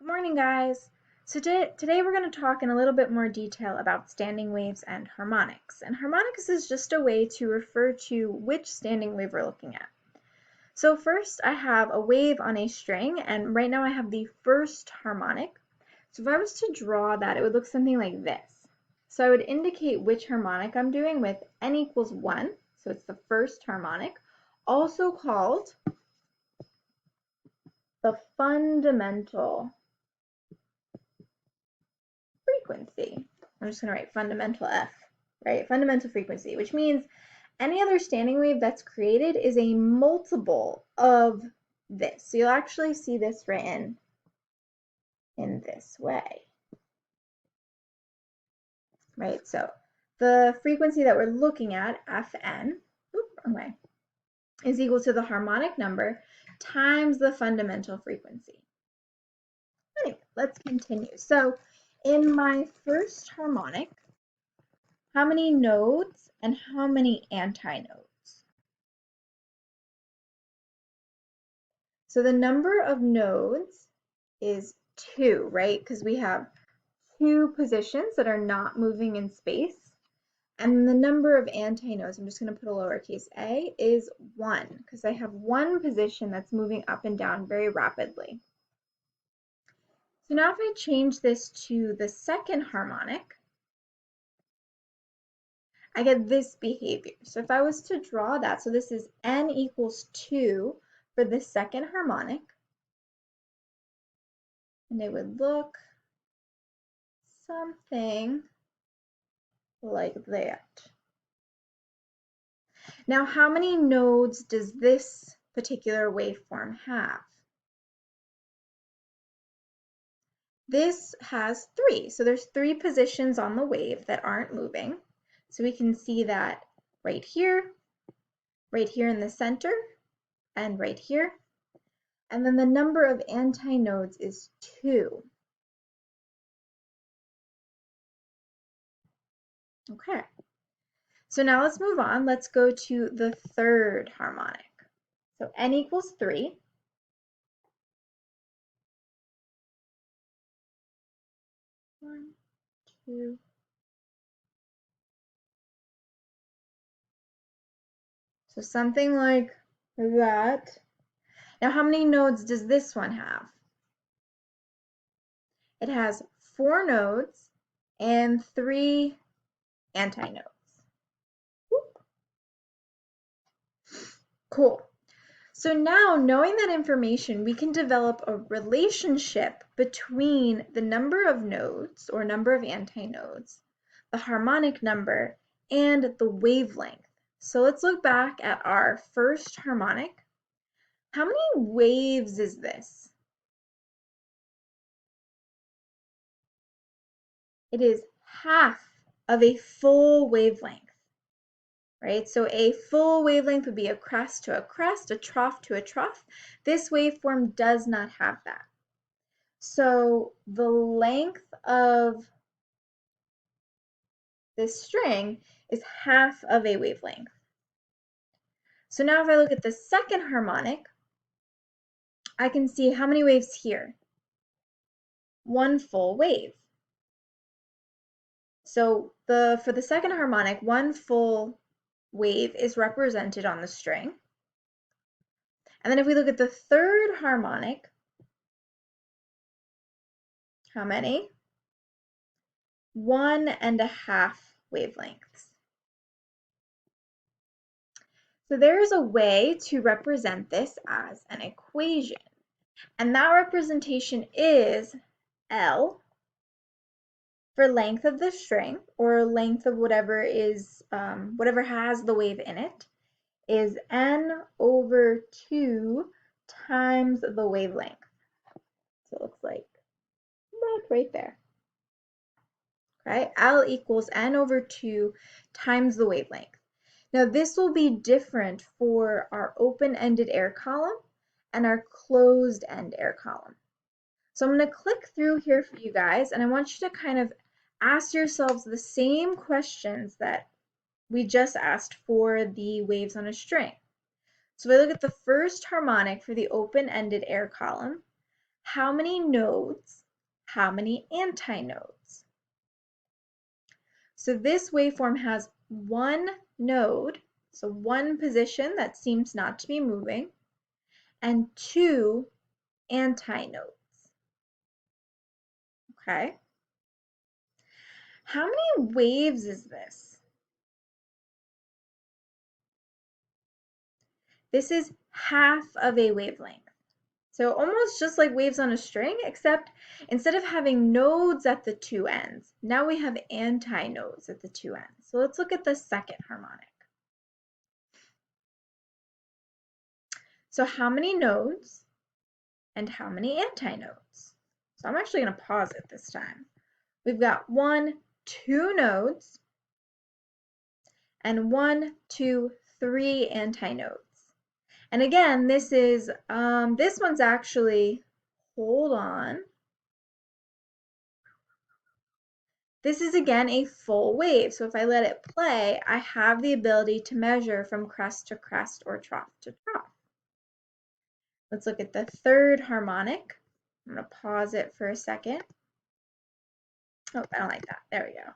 Good morning, guys. So today we're going to talk in a little bit more detail about standing waves and harmonics. And harmonics is just a way to refer to which standing wave we're looking at. So first I have a wave on a string, and right now I have the first harmonic. So if I was to draw that, it would look something like this. So I would indicate which harmonic I'm doing with n equals 1, so it's the first harmonic, also called the fundamental frequency. I'm just going to write fundamental F, right? Fundamental frequency, which means any other standing wave that's created is a multiple of this. So you'll actually see this written in this way, right? So the frequency that we're looking at, Fn, is equal to the harmonic number times the fundamental frequency. Anyway, let's continue. So in my first harmonic, how many nodes and how many antinodes? So the number of nodes is 2, right? Because we have 2 positions that are not moving in space. And the number of antinodes, I'm just going to put a lowercase a, is 1, because I have 1 position that's moving up and down very rapidly. So now if I change this to the second harmonic, I get this behavior. So if I was to draw that, so this is n equals 2 for the second harmonic, and it would look something like that. Now, how many nodes does this particular waveform have? This has 3. So there's 3 positions on the wave that aren't moving. So we can see that right here in the center, and right here. And then the number of antinodes is 2. Okay. So now let's move on. Let's go to the third harmonic. So n equals 3. 1, 2. So something like that. Now, how many nodes does this one have? It has 4 nodes and 3 antinodes. Cool. So now, knowing that information, we can develop a relationship between the number of nodes or number of antinodes, the harmonic number, and the wavelength. So let's look back at our first harmonic. How many waves is this? It is half of a full wavelength, right? So a full wavelength would be a crest to a crest, a trough to a trough. This waveform does not have that. So the length of this string is half of a wavelength. So now if I look at the second harmonic, I can see how many waves here? 1 full wave. So for the second harmonic, 1 full wave is represented on the string. And then if we look at the third harmonic, how many? 1.5 wavelengths. So there is a way to represent this as an equation. And that representation is L for length of the string, or length of whatever is whatever has the wave in it, is n/2 times the wavelength. So it looks like that right there. Right? L equals n/2 times the wavelength. Now this will be different for our open-ended air column and our closed-end air column. So I'm going to click through here for you guys, and I want you to kind of ask yourselves the same questions that we just asked for the waves on a string. So if I look at the first harmonic for the open-ended air column, how many nodes, how many antinodes? So this waveform has one node, so one position that seems not to be moving, and two antinodes. Okay? How many waves is this? This is half of a wavelength. So almost just like waves on a string, except instead of having nodes at the two ends, now we have antinodes at the two ends. So let's look at the second harmonic. So how many nodes and how many antinodes? So I'm actually going to pause it this time. We've got 1, 2 nodes, and 1, 2, 3 antinodes. And again, this one's actually, hold on. This is again a full wave. So if I let it play, I have the ability to measure from crest to crest or trough to trough. Let's look at the third harmonic. I'm going to pause it for a second. Oh, I don't like that. There we go.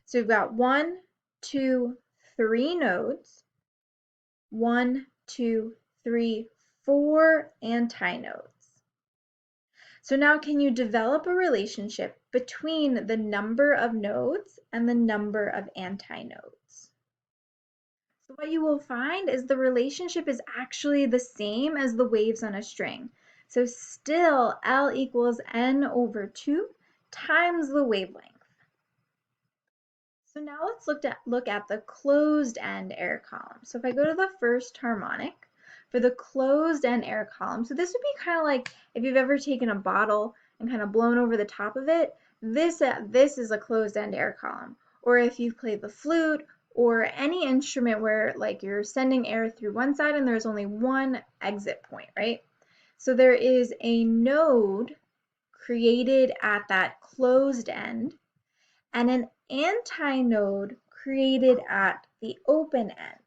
So we've got 1, 2, 3 nodes, 1, 2, 3, 4 antinodes. So now can you develop a relationship between the number of nodes and the number of antinodes? So what you will find is the relationship is actually the same as the waves on a string. So still L equals N over 2 times the wavelength. So now let's look at the closed end air column. So if I go to the first harmonic, for the closed end air column, so this would be kind of like if you've ever taken a bottle and kind of blown over the top of it, this is a closed end air column. Or if you've played the flute or any instrument where like you're sending air through one side and there's only one exit point, right? So there is a node created at that closed end and an antinode created at the open end.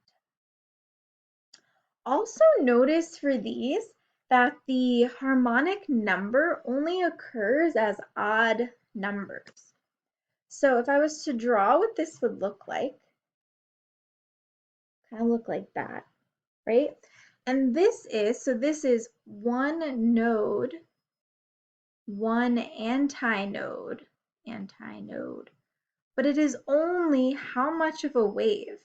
Also notice for these that the harmonic number only occurs as odd numbers. So if I was to draw what this would look like, kind of look like that, right? And this is one node, one antinode, but it is only how much of a wave?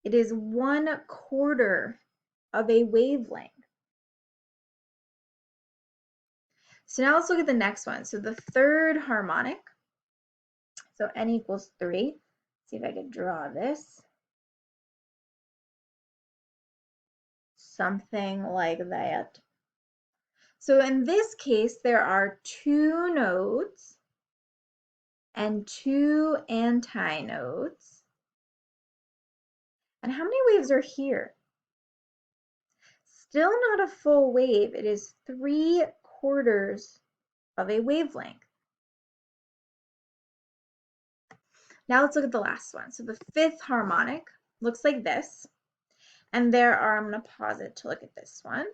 It is 1/4 of a wavelength. So now let's look at the next one. So the third harmonic, so N equals 3. Let's see if I can draw this. Something like that. So in this case, there are 2 nodes and 2 antinodes. And how many waves are here? Still not a full wave. It is 3/4 of a wavelength. Now let's look at the last one. So the fifth harmonic looks like this. And there are, I'm going to pause it to look at this one.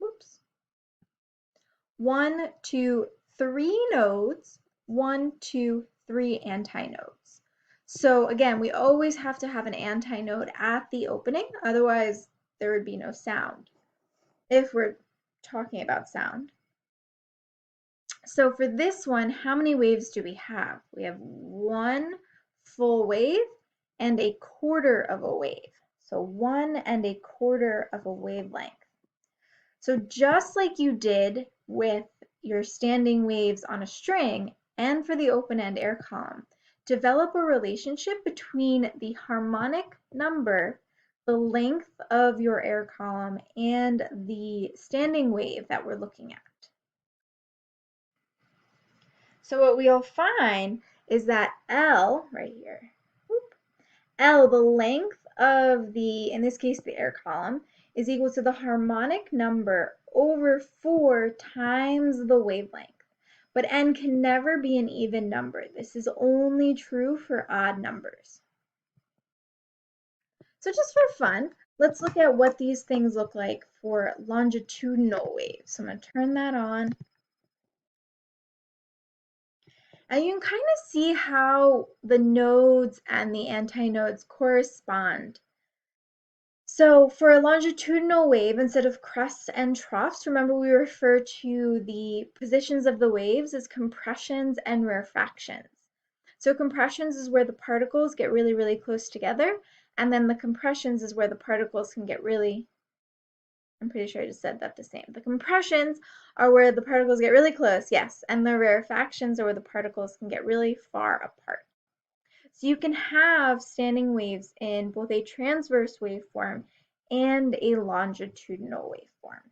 Whoops. 1, 2, 3 nodes, 1, 2, 3 antinodes. So again, we always have to have an antinode at the opening, otherwise there would be no sound if we're talking about sound. So for this one, how many waves do we have? We have 1 full wave and 1/4 of a wave. So 1 1/4 of a wavelength. So just like you did with your standing waves on a string and for the open-end air column, develop a relationship between the harmonic number, the length of your air column, and the standing wave that we're looking at. So what we'll find is that L, right here, L, the length of the, in this case, the air column, is equal to the harmonic number over 4 times the wavelength. But N can never be an even number. This is only true for odd numbers. So just for fun, let's look at what these things look like for longitudinal waves. So I'm going to turn that on. And you can kind of see how the nodes and the antinodes correspond. So for a longitudinal wave, instead of crests and troughs, remember we refer to the positions of the waves as compressions and rarefactions. So compressions is where the particles get really, really close together, and then the compressions is where the particles can get really, I'm pretty sure I just said that the same. The compressions are where the particles get really close, yes, and the rarefactions are where the particles can get really far apart. So you can have standing waves in both a transverse waveform and a longitudinal waveform.